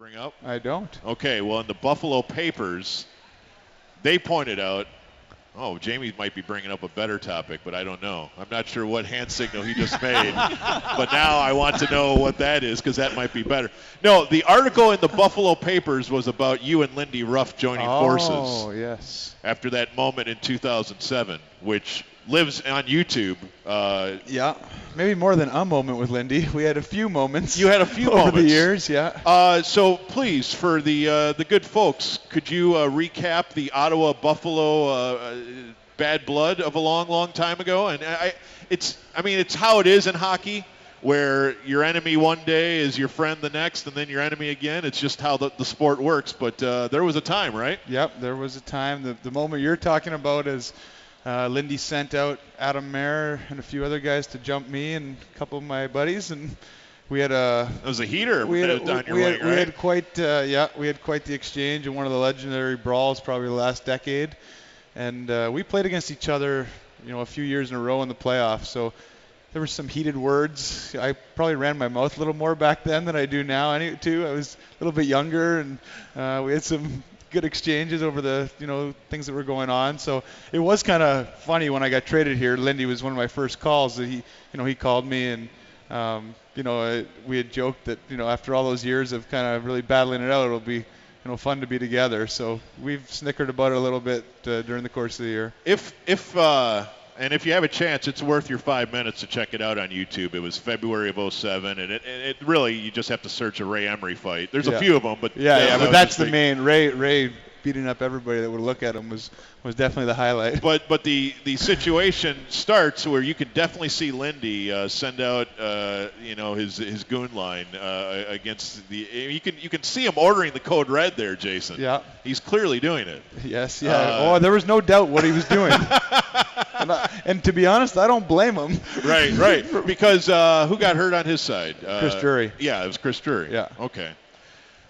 Bring up? I don't. Okay, well, in the Buffalo papers, they pointed out, oh, Jamie might be bringing up a better topic, but I don't know. I'm not sure what hand signal he just made. But now I want to know what that is because that might be better. No, the article in the Buffalo papers was about you and Lindy Ruff joining forces. Oh, yes. After that moment in 2007, which lives on YouTube. Yeah, maybe more than a moment with Lindy. We had a few moments. You had a few over moments. the years, yeah. So please, for the good folks, could you recap the Ottawa-Buffalo bad blood of a long, long time ago? And it's how it is in hockey, where your enemy one day is your friend the next, and then your enemy again. It's just how the sport works. But there was a time, right? Yep, there was a time. The moment you're talking about is Lindy sent out Adam Mayer and a few other guys to jump me and a couple of my buddies, and we had a. It was a heater we had quite the exchange in one of the legendary brawls, probably the last decade, and we played against each other, a few years in a row in the playoffs. So there were some heated words. I probably ran my mouth a little more back then than I do now. I was a little bit younger, and we had some good exchanges over the things that were going on. So it was kind of funny when I got traded here. Lindy was one of my first calls. That he called me, and we had joked that after all those years of kind of really battling it out, it'll be fun to be together. So we've snickered about it a little bit during the course of the year. And if you have a chance, it's worth your 5 minutes to check it out on YouTube. It was February of 2007, and it really, you just have to search a Ray Emery fight. There's a few of them, but but that's the main. Ray beating up everybody that would look at him was definitely the highlight. But the situation starts where you can definitely see Lindy send out his goon line against the. You can see him ordering the code red there, Jason. Yeah, he's clearly doing it. Yes, yeah. There was no doubt what he was doing. And to be honest, I don't blame him. Right. Because who got hurt on his side? Chris Drury. Yeah, it was Chris Drury. Yeah. Okay.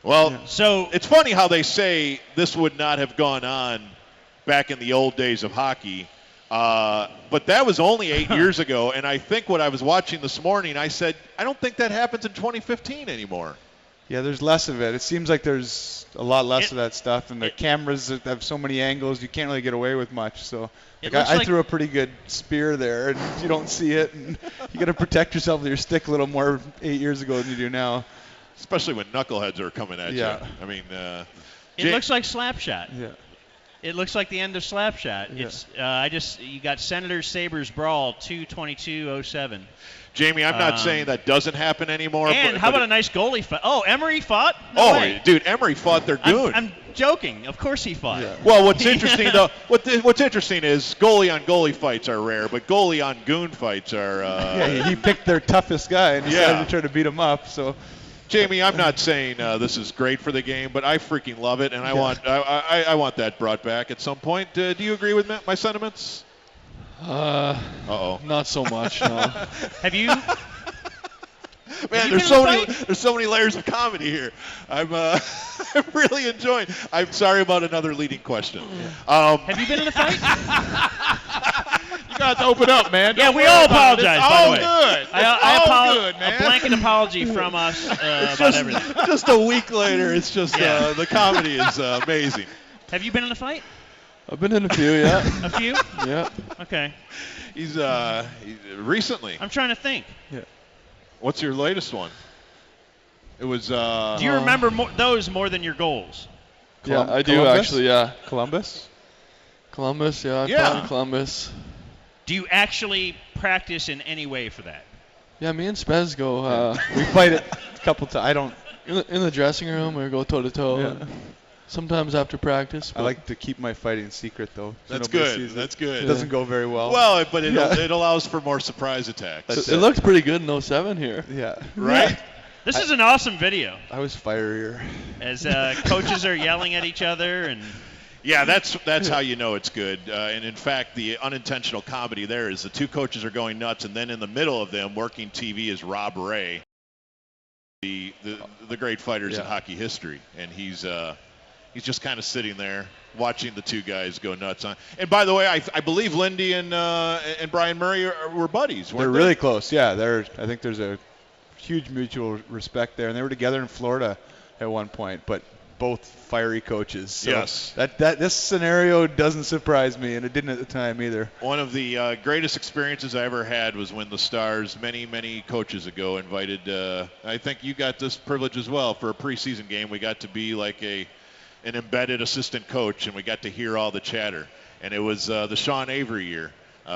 Well, so it's funny how they say this would not have gone on back in the old days of hockey, but that was only 8 years ago. And I think what I was watching this morning, I said, I don't think that happens in 2015 anymore. Yeah, there's less of it. It seems like there's a lot less of that stuff, and the cameras have so many angles, you can't really get away with much. So I threw a pretty good spear there, and you don't see it, and you got to protect yourself with your stick a little more 8 years ago than you do now. Especially when knuckleheads are coming at you. I mean, it looks like Slapshot. Yeah. It looks like the end of Slapshot. Yeah. It's you got Senators Sabres Brawl 2/22/07. Jamie, I'm not saying that doesn't happen anymore. And how about a nice goalie fight? Oh, Emery fought? No way. Dude, Emery fought their goon. I'm joking. Of course he fought. Yeah. Well, what's interesting though, what's interesting is goalie on goalie fights are rare, but goalie on goon fights are. He picked their toughest guy and decided to try to beat him up. So. Jamie, I'm not saying this is great for the game, but I freaking love it, and I want that brought back at some point. Do you agree with my sentiments? Not so much. No. Have you? Man, there's so many layers of comedy here. I'm really enjoying. I'm sorry about another leading question. Have you been in a fight? You got to open up, man. Yeah, we all apologize. By the way, good. I apologize. Good, man. A blanket apology from us about everything. Just a week later, it's just the comedy is amazing. Have you been in a fight? I've been in a few, yeah. A few? Yeah. Okay. He's recently. I'm trying to think. Yeah. What's your latest one? It was. Do you remember those more than your goals? Yeah, I do actually. Yeah. Columbus, yeah. I played in Columbus. Do you actually practice in any way for that? Yeah, me and Spez go. We played it a couple times. I don't. In the dressing room, we go toe to toe. Yeah. Sometimes after practice. I like to keep my fighting secret, though. So that's good. That's good. It doesn't go very well. Well, but it allows for more surprise attacks. It looked pretty good in 07 here. Yeah. Right? This is an awesome video. I was fierier. As coaches are yelling at each other and. Yeah, that's how you know it's good. And in fact, the unintentional comedy there is the two coaches are going nuts, and then in the middle of them, working TV, is Rob Ray, the great fighters in hockey history, and he's just kind of sitting there watching the two guys go nuts on. And by the way, I believe Lindy and Brian Murray were buddies. They're really close. Yeah, I think there's a huge mutual respect there, and they were together in Florida at one point, but both fiery coaches. So yes. This scenario doesn't surprise me, and it didn't at the time either. One of the greatest experiences I ever had was when the Stars, many coaches ago, invited, I think you got this privilege as well, for a preseason game. We got to be like an embedded assistant coach, and we got to hear all the chatter. And it was the Sean Avery year.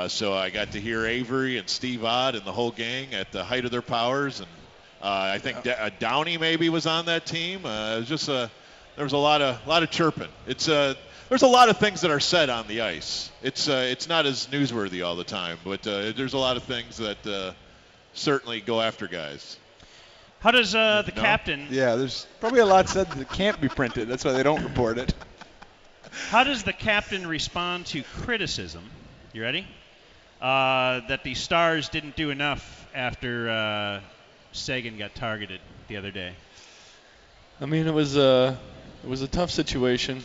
So I got to hear Avery and Steve Ott and the whole gang at the height of their powers. And I think Downey maybe was on that team. It was just there was a lot of chirping. It's there's a lot of things that are said on the ice. It's not as newsworthy all the time, but there's a lot of things that certainly go after guys. How does the captain? Yeah, there's probably a lot said that can't be printed. That's why they don't report it. How does the captain respond to criticism? You ready? That the Stars didn't do enough after Sagan got targeted the other day. I mean, it was a tough situation.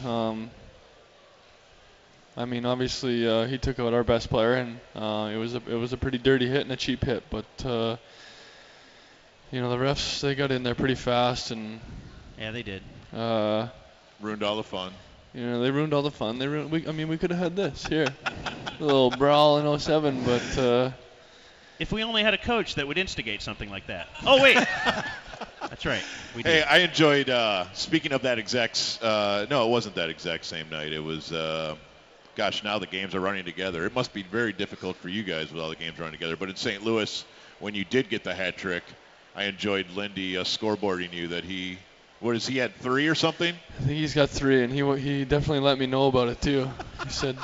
I mean, obviously he took out our best player, and it was a pretty dirty hit and a cheap hit. But the refs, they got in there pretty fast, and yeah, they did. Ruined all the fun. They ruined all the fun. We could have had this here, a little brawl in 07, but. If we only had a coach that would instigate something like that. Oh wait. That's right. We did. Hey, I enjoyed, speaking of that execs, no, it wasn't that exact same night. It was, now the games are running together. It must be very difficult for you guys with all the games running together. But in St. Louis, when you did get the hat trick, I enjoyed Lindy scoreboarding you that he had 3 or something? I think he's got 3, and he definitely let me know about it too. He said,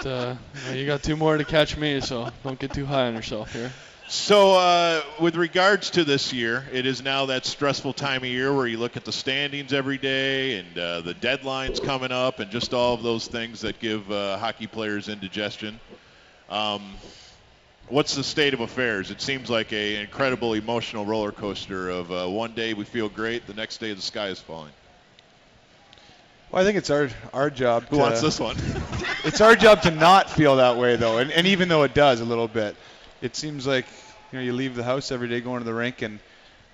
you got 2 more to catch me, so don't get too high on yourself here. So with regards to this year, it is now that stressful time of year where you look at the standings every day and the deadlines coming up and just all of those things that give hockey players indigestion. What's the state of affairs? It seems like an incredible emotional roller coaster of one day we feel great, the next day the sky is falling. Well, I think it's our job. Who wants this one? It's our job to not feel that way, though, and even though it does a little bit. It seems like you leave the house every day going to the rink, and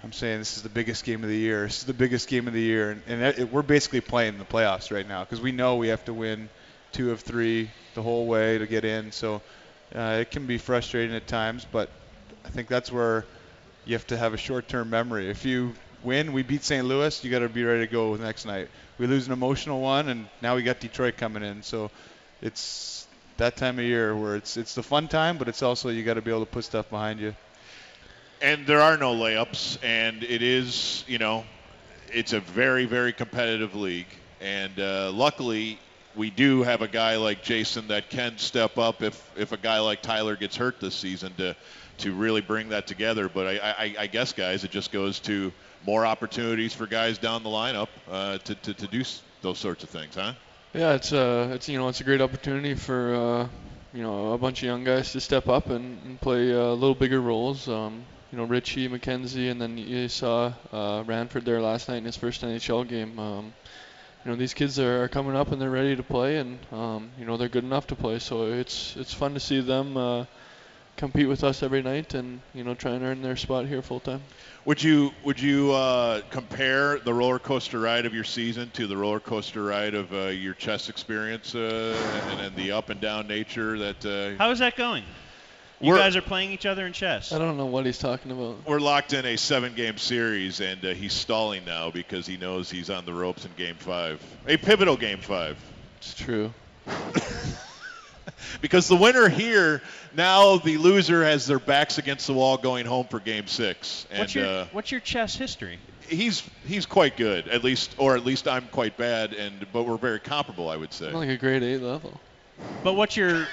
I'm saying this is the biggest game of the year. This is the biggest game of the year, and we're basically playing the playoffs right now because we know we have to win 2 of 3 the whole way to get in. So it can be frustrating at times, but I think that's where you have to have a short-term memory. If you win, we beat St. Louis, you got to be ready to go the next night. We lose an emotional one, and now we got Detroit coming in. So it's that time of year where it's the fun time, but it's also you got to be able to put stuff behind you. And there are no layups, and it is, it's a very, very competitive league. And luckily, we do have a guy like Jason that can step up if a guy like Tyler gets hurt this season to really bring that together. But I guess, guys, it just goes to more opportunities for guys down the lineup to do those sorts of things, huh? Yeah, it's a great opportunity for a bunch of young guys to step up and play a little bigger roles. Richie, McKenzie, and then you saw Ranford there last night in his first NHL game. These kids are coming up and they're ready to play, and they're good enough to play. So it's fun to see them compete with us every night and try and earn their spot here full time. Would you compare the roller coaster ride of your season to the roller coaster ride of your chess experience and the up and down nature that? How is that going? You guys are playing each other in chess. I don't know what he's talking about. We're locked in a 7-game series, and he's stalling now because he knows he's on the ropes in Game 5, a pivotal Game 5. It's true. Because the winner here, now the loser has their backs against the wall going home for Game 6. And, what's your chess history? He's quite good, at least I'm quite bad, but we're very comparable, I would say. Like a grade 8 level. But what's your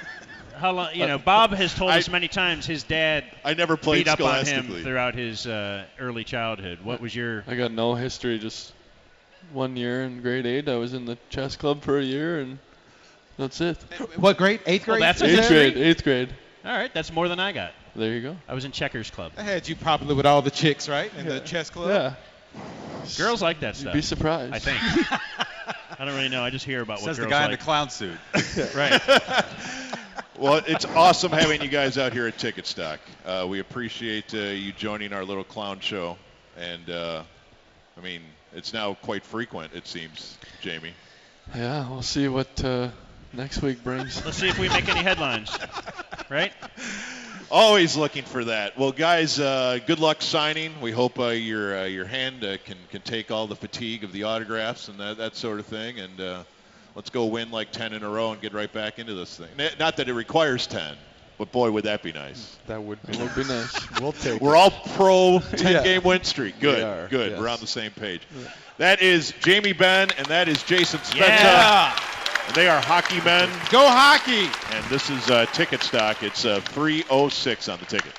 how long? Bob has told us many times his dad I never played beat up on him scholastically throughout his early childhood. What was your? I got no history. Just 1 year in grade 8. I was in the chess club for a year, and that's it. What grade? 8th grade? Well, that's Eighth grade. All right, that's more than I got. There you go. I was in checkers club. I had you popular with all the chicks, right? In the chess club? Yeah. Girls like that stuff. You'd be surprised. I think. I don't really know. I just hear about what Says girls the guy like. in the clown suit. Right. Well, it's awesome having you guys out here at Ticketstock. We appreciate you joining our little clown show. And, It's now quite frequent, it seems, Jamie. Yeah, we'll see what next week brings. Let's see if we make any headlines. Right? Always looking for that. Well, guys, good luck signing. We hope your hand can take all the fatigue of the autographs and that sort of thing. And let's go win like 10 in a row and get right back into this thing. Not that it requires 10, but boy, would that be nice. That would be nice. We'll take We're it. all pro 10-game win streak. Good, We are, good. yes. We're on the same page. That is Jamie Benn, and that is Jason Spezza. Yeah. And they are hockey men. Go hockey. And this is Ticketstock. It's 306 on the ticket.